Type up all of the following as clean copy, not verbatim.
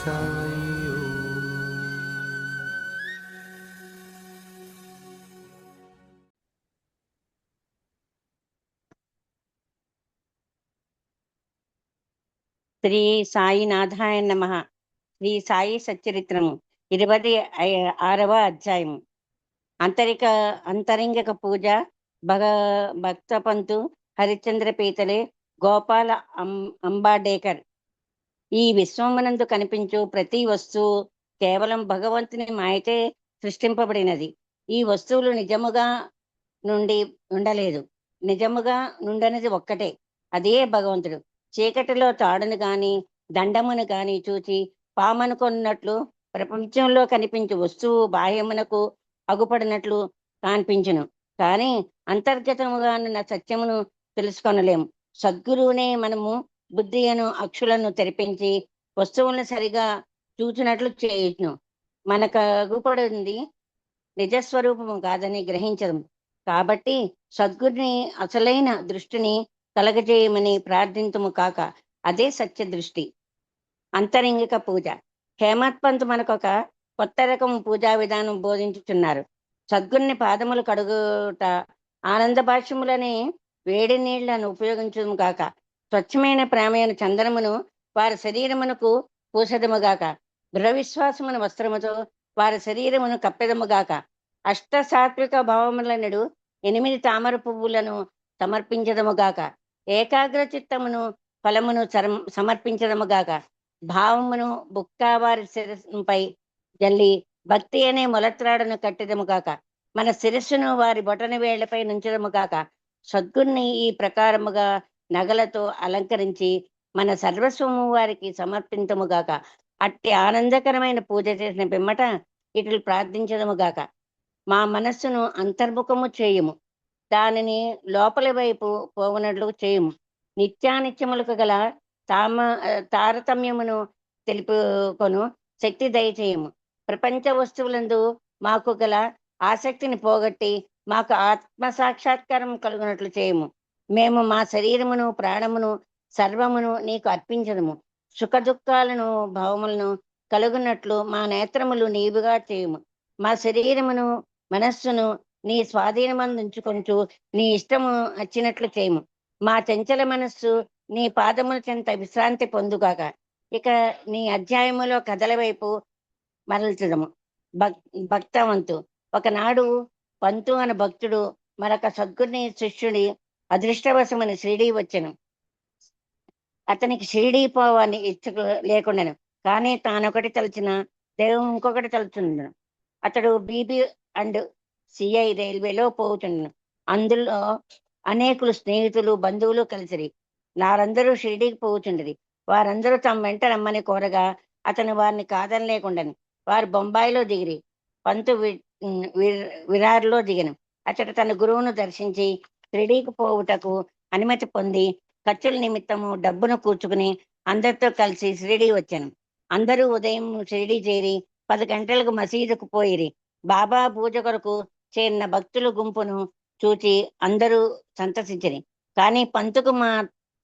तस्मै శ్రీ సాయినాథాయ నమః. శ్రీ సాయి సచ్చరిత్రము 26వ అధ్యాయము. అంతరింగిక పూజ. భగ భక్తపంతు హరిశ్చంద్ర పీతలే గోపాల అంబాడేకర్. ఈ విశ్వమునందు కనిపించు ప్రతి వస్తువు కేవలం భగవంతుని మాయతే సృష్టింపబడినది. ఈ వస్తువులు నిజముగా నుండి ఉండలేదు. నిజముగా నుండనిది ఒక్కటే, అదే భగవంతుడు. చీకటిలో తాడును గాని దండమును గాని చూచి పామనుకున్నట్లు ప్రపంచంలో కనిపించే వస్తువు బాహ్యమునకు అగుపడినట్లు కనిపించును, కానీ అంతర్గతముగా ఉన్న సత్యమును తెలుసుకొనలేము. సద్గురువునే మనము బుద్ధి అను అక్షులను తెరిపించి వస్తువులను సరిగా చూచినట్లు చేయును. మనకు అగుపడింది నిజస్వరూపము కాదని గ్రహించడం. కాబట్టి సద్గురుని అసలైన దృష్టిని కలగజేయమని ప్రార్థించము కాక అదే సత్య దృష్టి. అంతరింగిక పూజ. హేమత్ పంత్ మనకొక కొత్త రకం పూజా విధానం బోధించుతున్నారు. సద్గురుని పాదములు కడుగుట, ఆనంద భాష్యములని వేడి నీళ్లను ఉపయోగించము గాక, స్వచ్ఛమైన ప్రేమైన చందనమును వారి శరీరమునకు పూసదముగాక, దృఢ విశ్వాసమును వస్త్రముతో వారి శరీరమును కప్పెదముగాక, అష్ట సాత్విక భావములనడు 8 తామర పువ్వులను సమర్పించదముగాక, ఏకాగ్ర చిత్తమును ఫలమును సమర్పించదముగాక, భావమును బుక్కావారి శిరస్సుపై జల్లి భక్తి అనే మొలత్రాడును కట్టెదముగాక, మన శిరస్సును వారి బొటన వేళ్లపై నుంచదముగాక, సద్గురుని ఈ ప్రకారముగా నగలతో అలంకరించి మన సర్వస్వము వారికి సమర్పించముగాక. అట్టి ఆనందకరమైన పూజ చేసిన పిమ్మట ఇట్లు ప్రార్థించదముగాక. మా మనస్సును అంతర్ముఖము చేయుము, దానిని లోపలి వైపు పోవునట్లు చేయుము. నిత్యానిత్యములకు గల తారతమ్యమును తెలుపుకొను శక్తి దయచేయము. ప్రపంచ వస్తువులందు మాకు గల ఆసక్తిని పోగొట్టి మాకు ఆత్మ సాక్షాత్కారం కలుగునట్లు చేయము. మేము మా శరీరమును ప్రాణమును సర్వమును నీకు అర్పించదము. సుఖ దుఃఖాలను భావములను కలుగునట్లు మా నేత్రములు నీవుగా చేయము. మా శరీరమును మనస్సును నీ స్వాధీనమందుంచుకొంచు నీ ఇష్టము వచ్చినట్లు చేయము. మా చంచల మనస్సు నీ పాదముల చెంత విశ్రాంతి పొందుగాక. ఇక నీ అధ్యాయములో కథల వైపు మరల్చదము. భక్తవంతు. ఒకనాడు పంతు అనే భక్తుడు మరొక సద్గురుని శిష్యుడి అదృష్టవశమని షిరిడీ వచ్చెను. అతనికి షిరిడీ పోవాలని ఇచ్చ లేకుండాను, కానీ తానొకటి తలచిన దైవం ఇంకొకటి తలుచుండను. అతడు బీబీ అండ్ సిఐ రైల్వేలో పోతుండను. అందులో అనేకులు స్నేహితులు బంధువులు కలిసిరి. వారందరూ షిరిడీకి పోతుండరి. వారందరూ తమ వెంట రమ్మని కోరగా అతను వారిని కాదనలేకుండాను. వారు బొంబాయిలో దిగిరి. పంతు విరార్లో దిగను. అతడు తన గురువును దర్శించి షిరిడీకి పోవుటకు అనుమతి పొంది ఖర్చుల నిమిత్తము డబ్బును కూర్చుకుని అందరితో కలిసి షిరిడీ వచ్చాను. అందరూ ఉదయం షిరిడీ చేరి 10 గంటలకు మసీదుకు పోయిరి. బాబా పూజ కొరకు చేరిన భక్తుల గుంపును చూచి అందరూ సంతసించిరి. కానీ పంతుకు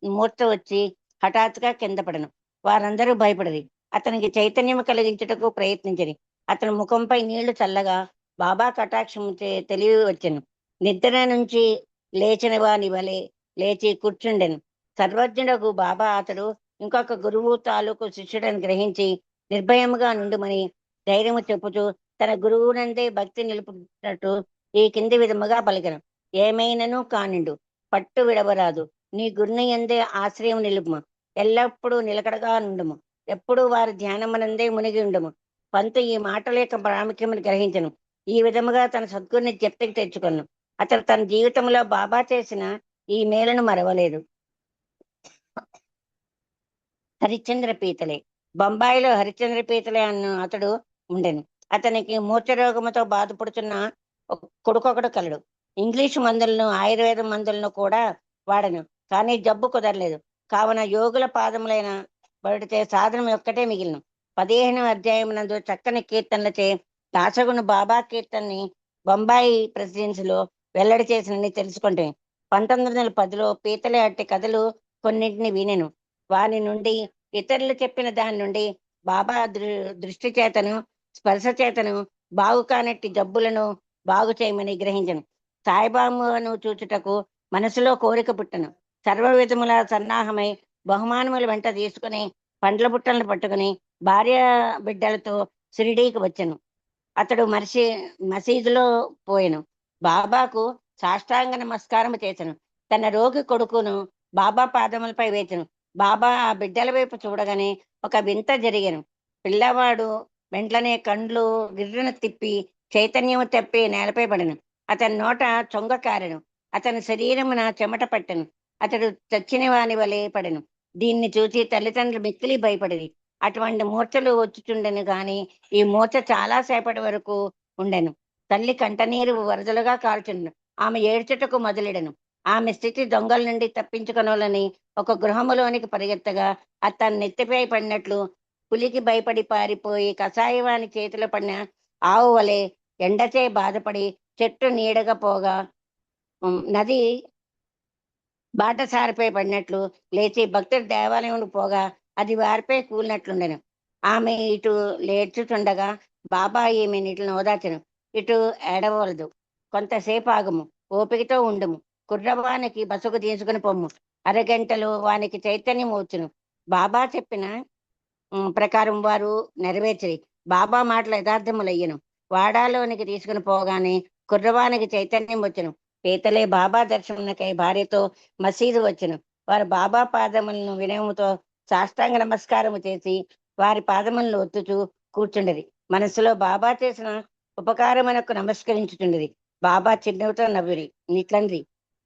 మూర్ఛ వచ్చి హఠాత్తుగా కింద పడను. వారందరూ భయపడరి. అతనికి చైతన్యం కలిగించుటకు ప్రయత్నించరి. అతని ముఖంపై నీళ్లు చల్లగా బాబా కటాక్షము తెలివి వచ్చెను. నిద్ర నుంచి లేచిన వాని వలె లేచి కూర్చుండెను. సర్వజ్ఞుడకు బాబా అతడు ఇంకొక గురువు తాలూకు శిష్యుడని గ్రహించి నిర్భయముగా నుండుమని ధైర్యము చెప్పుచూ తన గురువునందే భక్తి నిలుపునట్టు ఈ కింది విధముగా పలికెను. ఏమైనను కానిండు, పట్టు విడవరాదు. నీ గురుని యందే ఆశ్రయం నిలుపుము. ఎల్లప్పుడూ నిలకడగా నుండుము. ఎప్పుడూ వారి ధ్యానమునందే మునిగి ఉండము. పంతు ఈ మాటల యొక్క ప్రాముఖ్యమును గ్రహించను. ఈ విధముగా తన సద్గురుని జ్ఞప్తికి తెచ్చుకొను. అతడు తన జీవితంలో బాబా చేసిన ఈ మేలను మరవలేదు. హరిశ్చంద్ర పీతలే. బొంబాయిలో హరిశ్చంద్ర పీతలే అన్న అతడు ఉండెను. అతనికి మూర్ఛ రోగముతో బాధపడుతున్న కొడుకొకడు కలడు. ఇంగ్లీషు మందులను ఆయుర్వేద మందులను కూడా వాడను, కానీ జబ్బు కుదరలేదు. కావున యోగుల పాదములైన బడితే సాధనం ఒక్కటే మిగిలిన. 15వ అధ్యాయమునందు చక్కని కీర్తనలచే దాసగును బాబా కీర్తనని బొంబాయి ప్రెసిడెన్సీలో వెల్లడి చేసినని తెలుసుకుంటే 1910లో పీతలే అట్టి కథలు కొన్నింటిని వినెను. వాని నుండి ఇతరులు చెప్పిన దాని నుండి బాబా దృష్టి చేతను స్పర్శ చేతను బాగు కానట్టి జబ్బులను బాగు చేయమని గ్రహించను. సాయిబాబాను చూచుటకు మనసులో కోరిక పుట్టను. సర్వ విధముల సన్నాహమై బహుమానముల వెంట తీసుకుని పండ్ల బుట్టలను పట్టుకుని భార్య బిడ్డలతో షిరిడీకి వచ్చెను. అతడు మసీదులో పోయెను. బాబాకు సాష్టాంగ నమస్కారం చేసెను. తన రోగి కొడుకును బాబా పాదములపై వేచెను. బాబా ఆ బిడ్డల వైపు చూడగానే ఒక వింత జరిగెను. పిల్లవాడు వెంటనే కండ్లు గిర్రున తిప్పి చైతన్యము తప్పి నేలపై పడెను. అతని నోట చొంగ కారెను. అతని శరీరమున చెమట పట్టెను. అతడు చచ్చిన వాని వలె పడెను. దీన్ని చూసి తల్లిదండ్రులు మిక్కిలి భయపడిరి. అటువంటి మూర్ఛలు వచ్చుచుండెను గాని ఈ మూర్ఛ చాలా సేపటి వరకు ఉండెను. తల్లి కంటనీరు వరదలుగా కాల్చుండెను. ఆమె ఏడ్చుటకు మొదలెడెను. ఆమె స్థితి దొంగల నుండి తప్పించుకొనోలని ఒక గృహములోనికి పరిగెత్తగా అతన్ని నెత్తిపై పడినట్లు పులికి భయపడి పారిపోయి కషాయవాని చేతిలో పడిన ఆవు వలె ఎండచే బాధపడి చెట్టు నీడగా పోగా నది బాటసారిపై పడినట్లు లేచి భక్తుడు దేవాలయం పోగా అది వారిపై కూలినట్లుండెను. ఆమె ఇటు లేచుచుండగా బాబా ఈమె నీటిని ఓదార్చెను. ఇటు ఏడవలదు, కొంతసేపు ఆగము, ఓపికతో ఉండుము, కుర్రవానికి బసకు తీసుకుని పొమ్ము, అరగంటలో వానికి చైతన్యం వచ్చును. బాబా చెప్పిన ప్రకారం వారు నెరవేర్చిరి. బాబా మాటలు యథార్థములయ్యను. వాడాలోనికి తీసుకుని పోగానే కుర్రవానికి చైతన్యం వచ్చును. పీతలే బాబా దర్శనకై భార్యతో మసీదు వచ్చును. వారు బాబా పాదములను వినయముతో సాష్టాంగ నమస్కారము చేసి వారి పాదములను ఒత్తుచూ కూర్చుండేది. మనసులో బాబా చేసిన ఉపకారమునకు నమస్కరించుచుండేది. బాబా చిరునవ్వుతో నవ్విరి. నీ తండ్రి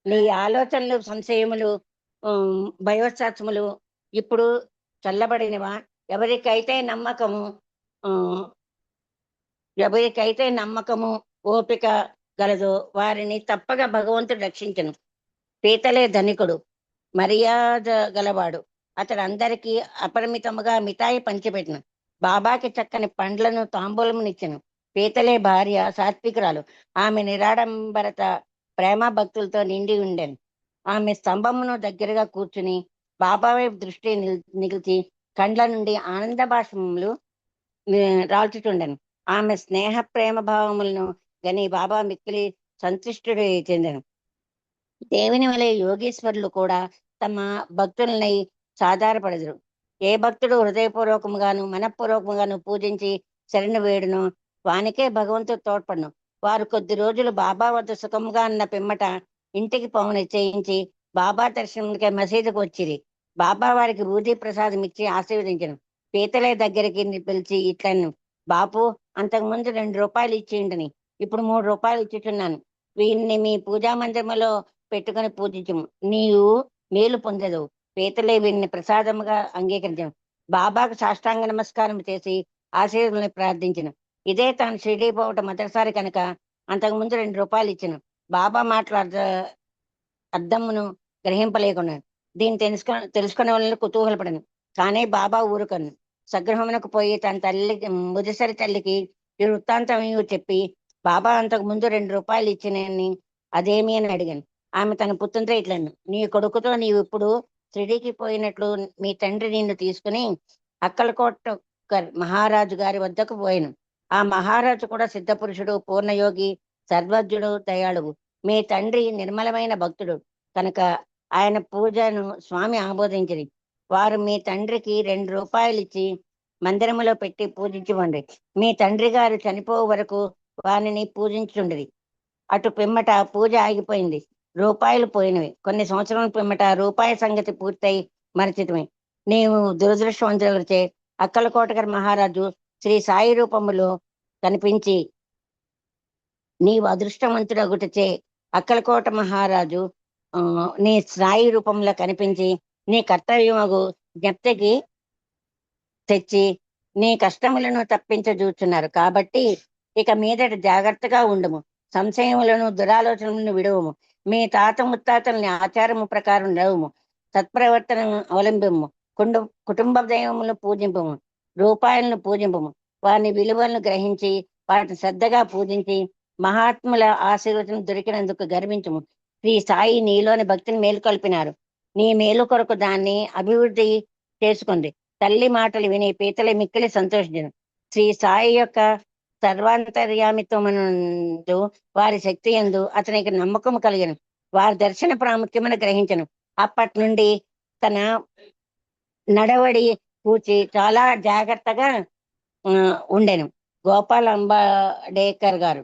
నీ ఆలోచనలు సంశయములు భయోత్సాహములు ఇప్పుడు చల్లబడినవా? ఎవరికైతే నమ్మకము ఎవరికైతే నమ్మకము ఓపిక గలదో వారిని తప్పగా భగవంతుడు రక్షించను. పీతలే ధనికుడు, మర్యాద గలవాడు. అతడు అందరికీ అపరిమితముగా మిఠాయి పంచిపెట్టను. బాబాకి చక్కని పండ్లను తాంబూలమునిచ్చెను. పీతలే భార్య సాత్వికురాలు. ఆమె నిరాడంబరత ప్రేమ భక్తులతో నిండి ఉండెను. ఆమె స్తంభమును దగ్గరగా కూర్చుని బాబా వైపు దృష్టి నిలిచి కండ్ల నుండి ఆనంద భాషములు రాల్చుచుండెను. ఆమె స్నేహ ప్రేమ భావములను గని బాబా మిక్కిలి సంతుష్టుడు చెందెను. దేవుని వలె యోగేశ్వరులు కూడా తమ భక్తులనై సాధారపడదురు. ఏ భక్తుడు హృదయపూర్వకముగాను మనఃపూర్వకముగాను పూజించి శరణు వేడును వానికే భగవంతుడు తోడ్పడును. వారు కొద్ది రోజులు బాబా వద్ద సుఖముగా ఉన్న పిమ్మట ఇంటికి పౌన నిశ్చయించి బాబా దర్శనంకై మసీదుకు వచ్చిరి. బాబా వారికి బూదీ ప్రసాదం ఇచ్చి ఆశీర్వదించను. పీతలే దగ్గరికి పిలిచి ఇట్లను, బాపు అంతకుముందు 2 రూపాయలు ఇచ్చేయండి, ఇప్పుడు 3 రూపాయలు ఇచ్చుచున్నాను. వీరిని మీ పూజా మందిరములో పెట్టుకుని పూజించము, నీవు మేలు పొందదు. పీతలే వీరిని ప్రసాదముగా అంగీకరించను. బాబాకు సాష్టాంగ నమస్కారం చేసి ఆశీర్వాదాలను ప్రార్థించను. ఇదే తాను షిరిడీ పోవటం మొదటిసారి కనుక అంతకుముందు 2 రూపాయలు ఇచ్చాను. బాబా మాట్లాడ అర్థమును గ్రహింపలేకున్నాను. దీన్ని తెలుసుకునే వాళ్ళని కుతూహలపడను. కానీ బాబా ఊరుకను. సగృహమునకు పోయి తన తల్లికి ముదిసరి తల్లికి ఈ వృత్తాంతం చెప్పి బాబా అంతకు ముందు 2 రూపాయలు ఇచ్చినని అదేమి అని అడిగాను. ఆమె తన పుత్రునితో ఇట్లను, నీ కొడుకుతో నీవు ఇప్పుడు షిరిడీకి పోయినట్లు మీ తండ్రి నిన్ను తీసుకుని అక్కలకోట మహారాజు గారి వద్దకు పోయాను. ఆ మహారాజు కూడా సిద్ధపురుషుడు, పూర్ణయోగి, సర్వజ్ఞుడు, దయాళువు. మీ తండ్రి నిర్మలమైన భక్తుడు కనుక ఆయన పూజను స్వామి ఆమోదించింది. వారు మీ తండ్రికి 2 రూపాయలు ఇచ్చి మందిరములో పెట్టి పూజించుకోండి. మీ తండ్రి గారు చనిపో వరకు వారిని పూజించుండేది. అటు పిమ్మట పూజ ఆగిపోయింది. రూపాయలు పోయినవి. కొన్ని సంవత్సరాల పిమ్మట రూపాయి సంగతి పూర్తయి మరచితమే. నీవు దురదృష్టవంతులచే అక్కలకోటగారి మహారాజు శ్రీ సాయి రూపములో కనిపించి నీవు అదృష్టవంతుడగుటచే అక్కలకోట మహారాజు నీ సాయి రూపంలో కనిపించి నీ కర్తవ్యమగు జ్ఞప్తికి తెచ్చి నీ కష్టములను తప్పించజూచున్నారు. కాబట్టి ఇక మీదట జాగ్రత్తగా ఉండము, సంశయములను దురాలోచనలను విడవము, మీ తాత ముత్తాతల్ని ఆచారము ప్రకారం నడువుము, సత్ప్రవర్తనను అవలంబింము, కుటుంబ దైవములను పూజింపము, రూపాయలను పూజింపము, వారి విలువలను గ్రహించి వాటిని శ్రద్ధగా పూజించి మహాత్ముల ఆశీర్వచనం దొరికినందుకు గర్వించము. శ్రీ సాయి నీలోని భక్తిని మేలుకొల్పినారు. నీ మేలు కొరకు దాన్ని అభివృద్ధి చేసుకుంది. తల్లి మాటలు విని పీతల మిక్కిలి సంతోషించను. శ్రీ సాయి యొక్క సర్వాంతర్యామిత్వమునందు వారి శక్తి యందు అతనికి నమ్మకం కలిగను. వారి దర్శన ప్రాముఖ్యమును గ్రహించను. అప్పటి నుండి తన నడవడి కూర్చి చాలా జాగ్రత్తగా ఉండెను. గోపాల్ అంబాడేకర్ గారు,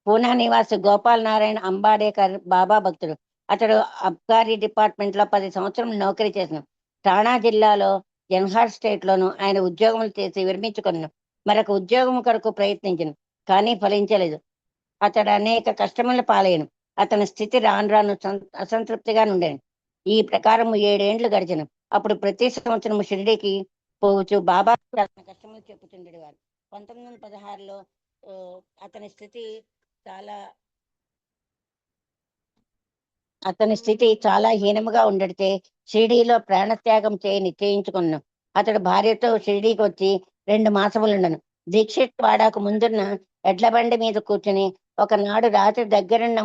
పూనా నివాసి గోపాల్ నారాయణ అంబాడేకర్ బాబా భక్తుడు. అతడు అబ్కారీ డిపార్ట్మెంట్ లో 10 సంవత్సరం నౌకరీ చేసిన. ఠాణా జిల్లాలో జన్హార్ స్టేట్ లోను ఆయన ఉద్యోగములు చేసి విరమించుకున్నాను. మరొక ఉద్యోగం కొరకు ప్రయత్నించను, కానీ ఫలించలేదు. అతడు అనేక కష్టముల పాలయ్యను. అతని స్థితి రాను రాను అసంతృప్తిగా ఉండేను. ఈ ప్రకారం 7 ఏండ్లు గడిచెను. అప్పుడు ప్రతి సంవత్సరం షిరిడీకి పోవచ్చు బాబా అతని కష్టములు చెప్పుచుండేవారు. 1916లో ఆ, అతని స్థితి చాలా అతని స్థితి చాలా హీనముగా ఉండడితే షిరిడీలో ప్రాణత్యాగం చేయి నిశ్చయించుకున్నాను. అతడు భార్యతో షిరిడీకి వచ్చి 2 మాసములుండను. దీక్షిత్ వాడాకు ముందున్న ఎడ్ల బండి మీద కూర్చుని ఒకనాడు రాత్రి దగ్గరున్న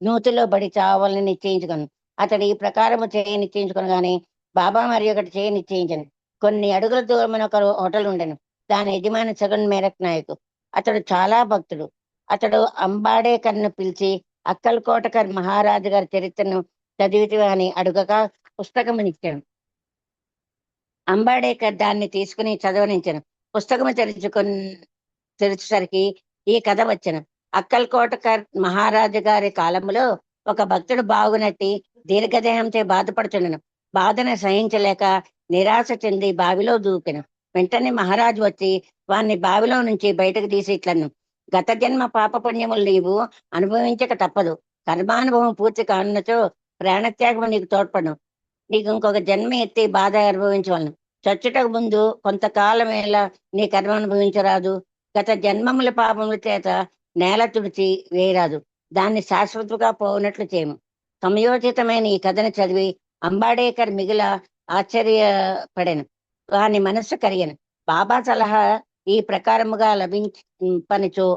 నూతిలో బడి చావాలని నిశ్చయించుకున్నాను. అతడు ఈ ప్రకారము చేయి నిశ్చయించుకునగానే బాబా మరి ఒకటి చేయి నిశ్చయించను. కొన్ని అడుగుల దూరమైన ఒక హోటల్ ఉండెను. దాని యజమాని సగన్ మేరక్ నాయకు. అతడు చాలా భక్తుడు. అతడు అంబాడేకర్ను పిలిచి అక్కల్ కోటకర్ మహారాజు గారి చరిత్రను చదివితివా అని అడుగగా పుస్తకమునిచ్చాను. అంబాడేకర్ దాన్ని తీసుకుని చదవనించాను. పుస్తకము తెరిచేసరికి ఈ కథ వచ్చెను. అక్కల్ కోటకర్ మహారాజు గారి కాలములో ఒక భక్తుడు బాగునట్టి దీర్ఘదేహంతో బాధపడుచుండెను. బాధను సహించలేక నిరాశ చెంది బావిలో దూకెను. వెంటనే మహారాజు వచ్చి వాణ్ణి బావిలో నుంచి బయటకు తీసి ఇట్లను: గత జన్మ పాప పుణ్యములు నీవు అనుభవించక తప్పదు. కర్మానుభవం పూర్తి కానున్నచో ప్రాణత్యాగము నీకు తోడ్పడను. నీకు ఇంకొక జన్మ ఎత్తి బాధ అనుభవించవలను. చచ్చుటకు ముందు కొంతకాలం వేళ నీ కర్మ అనుభవించరాదు. గత జన్మముల పాపముల చేత నేల తుడిచి వేయరాదు. దాన్ని శాశ్వతగా పోనట్లు చేయము. సమయోచితమైన ఈ కథను చదివి అంబాడేకర్ మిగిల ఆశ్చర్యపడెను. వాని మనస్సు కరిగెను. బాబా సలహా ఈ ప్రకారముగా లభింపనిచో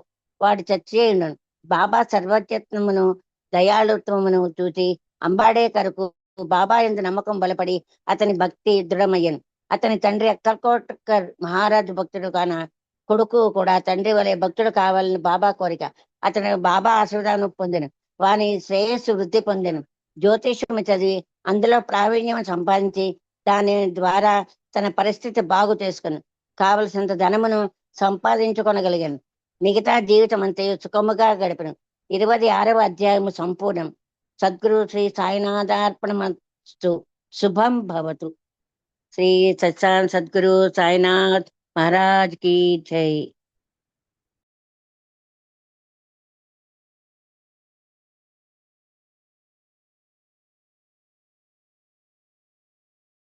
వాడు చచ్చే ఉండను. బాబా సర్వజ్ఞత్వమును దయాళుత్వమును చూసి అంబాడేకర్కు బాబా యందు నమ్మకం బలపడి అతని భక్తి దృఢమయ్యను. అతని తండ్రి అక్కల్కోటకర్ మహారాజు భక్తుడు కాన కొడుకు కూడా తండ్రి వలె భక్తుడు కావాలని బాబా కోరిక. అతను బాబా ఆశీర్వాదం పొందెను. వాని శ్రేయస్సు వృద్ధి పొందెను. జ్యోతిష్యము చదివి అందులో ప్రావీణ్యం సంపాదించి దాని ద్వారా తన పరిస్థితి బాగు చేసుకుని కావలసినంత ధనమును సంపాదించుకొనగలిగాను. మిగతా జీవితం అంతయు సుఖముగా గడిపను. 26వ అధ్యాయము సంపూర్ణం. సద్గురు శ్రీ సాయినాథార్పణమస్తు. శుభం భవతు. శ్రీ సత్సాన్ సద్గురు సాయినాథ్ మహారాజ్ की जय।